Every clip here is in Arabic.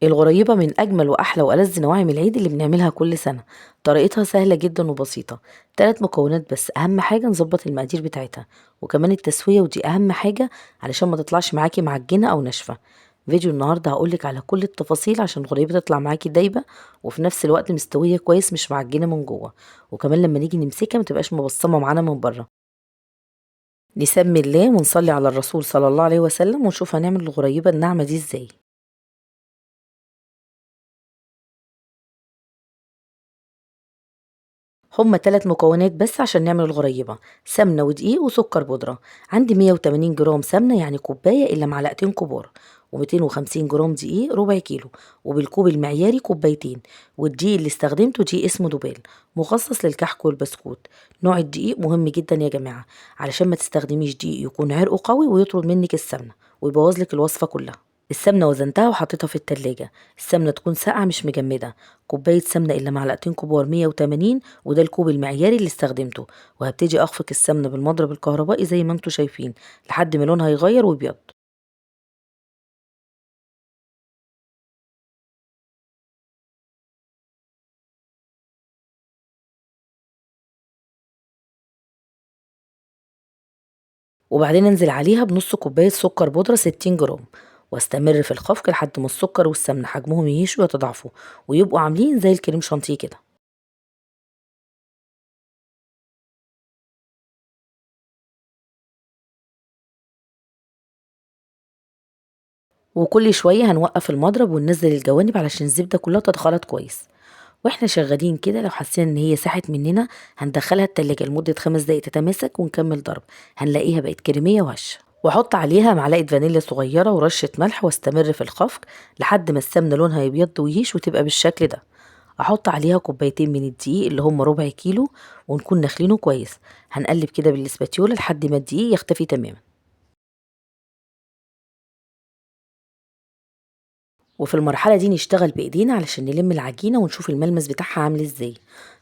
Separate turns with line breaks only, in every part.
الغريبة من أجمل وأحلى وألذ نواعم العيد اللي بنعملها كل سنة. طريقتها سهلة جدا وبسيطة. 3 مكونات بس، أهم حاجة نظبط المقادير بتاعتها، وكمان التسوية، ودي أهم حاجة علشان ما تطلعش معاكي معجنة أو ناشفة. فيديو النهاردة هقولك على كل التفاصيل عشان الغريبة تطلع معاكي دايبة، وفي نفس الوقت مستوية كويس مش معجنة من جوه، وكمان لما نيجي نمسكها متبقاش مبصمة معانا من بره. نسمي الله ونصلي على الرسول صلى الله عليه وسلم ونشوف هنعمل الغريبة الناعمة دي ازاي. هما 3 مكونات بس عشان نعمل الغريبة: سمنة ودقيق وسكر بودرة. عندي 180 جرام سمنة يعني كوباية إلا معلقتين كبار، و250 جرام دقيق ربع كيلو، وبالكوب المعياري كوبايتين. والدقيق اللي استخدمته دقيق اسمه دوبال، مخصص للكحك والبسكوت. نوع الدقيق مهم جدا يا جماعة، علشان ما تستخدميش دقيق يكون عرقه قوي ويطرد منك السمنة ويبوظلك الوصفة كلها. السمنة وزنتها وحطيتها في التلاجة. السمنة تكون ساقعة مش مجمدة. كوباية سمنة إلا معلقتين كبار 180، وده الكوب المعياري اللي استخدمته. وهبتدي أخفق السمنة بالمضرب الكهربائي زي ما انتوا شايفين لحد ما لونها يغير ويبيض. وبعدين انزل عليها بنص كوباية سكر بودرة 60 جرام، واستمر في الخفق لحد ما السكر والسمنة حجمهم يعيشوا ويتضاعفوا ويبقوا عاملين زي الكريم شانتيه كده. وكل شوية هنوقف المضرب وننزل الجوانب علشان الزبدة كلها تتخلط كويس. واحنا شغالين كده لو حسينا ان هي ساحت مننا، هندخلها التلاجة لمدة 5 دقايق تتماسك ونكمل ضرب. هنلاقيها بقت كريمية وهشة. واحط عليها معلقة فانيليا صغيرة ورشة ملح واستمر في الخفق لحد ما السمنة لونها يبيض ويهيش وتبقى بالشكل ده. احط عليها كوبايتين من الدقيق اللي هم ربع كيلو، ونكون نخلينه كويس. هنقلب كده بالاسباتيولا لحد ما الدقيق يختفي تماما. وفي المرحلة دي نشتغل بإيدينا علشان نلم العجينة ونشوف الملمس بتاعها عامل ازاي.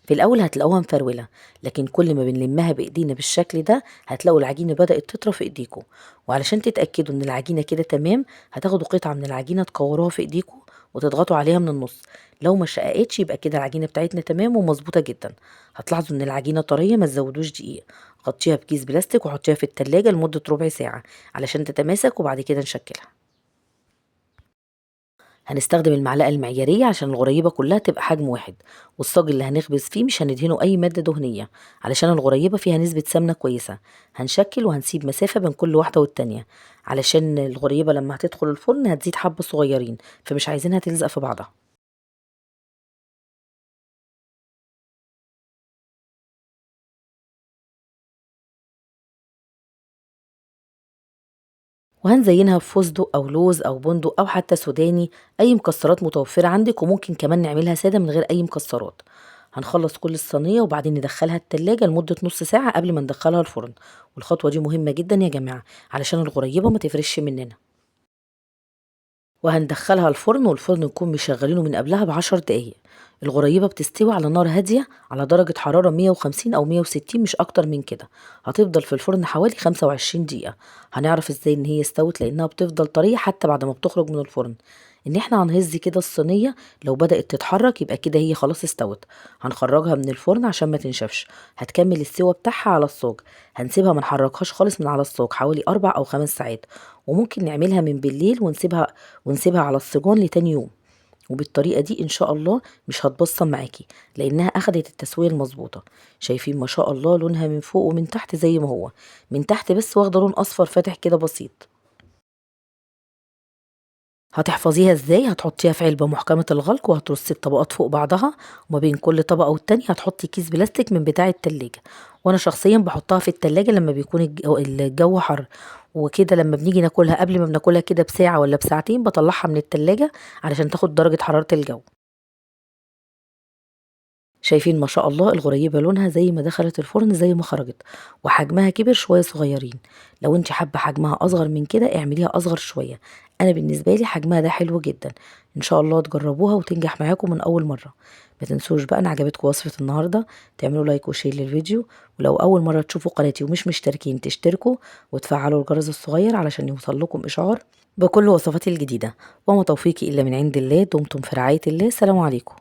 في الأول هتلاقوها مفرولة، لكن كل ما بنلمها بإيدينا بالشكل ده هتلاقوا العجينة بدأت تطرى في إيديكوا. وعلشان تتأكدوا إن العجينة كده تمام، هتاخدوا قطعة من العجينة تكوروها في إيديكوا وتضغطوا عليها من النص. لو ما شققتش يبقى كده العجينة بتاعتنا تمام ومظبوطة جدا. هتلاحظوا إن العجينة طرية، ما تزودوش دقيق. غطيها بكيس بلاستيك وحطيها في التلاجة لمدة ربع ساعة علشان تتماسك، وبعد كده نشكلها. هنستخدم المعلقة المعيارية عشان الغريبة كلها تبقى حجم واحد، والصاج اللي هنخبز فيه مش هندهنه أي مادة دهنية علشان الغريبة فيها نسبة سمنة كويسة. هنشكل وهنسيب مسافة بين كل واحدة والتانية، علشان الغريبة لما هتدخل الفرن هتزيد حبة صغيرين، فمش عايزينها تلزق في بعضها. وهنزينها بفستق أو لوز أو بندق أو حتى سوداني، أي مكسرات متوفرة عندك، وممكن كمان نعملها سادة من غير أي مكسرات. هنخلص كل الصينية وبعدين ندخلها التلاجة لمدة نص ساعة قبل ما ندخلها الفرن. والخطوة دي مهمة جدا يا جماعة علشان الغريبة ما تفرش مننا. وهندخلها الفرن، والفرن نكون مشغلينه من قبلها ب10 دقايق. الغريبة بتستوي على نار هادية على درجة حرارة 150 أو 160، مش أكتر من كده. هتفضل في الفرن حوالي 25 دقيقة. هنعرف ازاي ان هي استوت، لأنها بتفضل طرية حتى بعد ما بتخرج من الفرن. ان احنا هنهز كده الصينية، لو بدأت تتحرك يبقى كده هي خلاص استوت. هنخرجها من الفرن عشان ما تنشفش. هتكمل السوا بتاعها على الصاج. هنسيبها ما نحركهاش خالص من على الصاج حوالي 4 أو 5 ساعات. وممكن نعملها من بالليل ونسيبها على السيجان لتاني يوم. وبالطريقة دي ان شاء الله مش هتبصم معاكي، لانها اخدت التسوية المظبوطة. شايفين ما شاء الله لونها من فوق ومن تحت زي ما هو. من تحت بس واخده لون اصفر فاتح كده بسيط. هتحفظيها ازاي؟ هتحطيها في علبة محكمة الغلق وهترصي الطبقات فوق بعضها، وما بين كل طبقة والتانية هتحطي كيس بلاستيك من بتاع التلاجة. وانا شخصيا بحطها في التلاجة لما بيكون الجو حر. وكده لما بنيجي ناكلها قبل ما بناكلها كده بساعة ولا بساعتين بطلعها من التلاجة علشان تاخد درجة حرارة الجو. شايفين ما شاء الله الغريبة لونها زي ما دخلت الفرن زي ما خرجت. وحجمها كبر شوية صغيرين. لو انت حابة حجمها اصغر من كده اعمليها اصغر شوية. انا بالنسبة لي حجمها ده حلو جدا. ان شاء الله تجربوها وتنجح معاكم من اول مرة. ما تنسوش بقى ان عجبتكم وصفة النهاردة تعملوا لايك وشير للفيديو. ولو اول مرة تشوفوا قناتي ومش مشتركين تشتركوا وتفعلوا الجرس الصغير علشان يوصل لكم اشعار بكل وصفاتي الجديدة. وما توفيقي إلا من عند الله. دمتم في رعاية الله. سلام عليكم.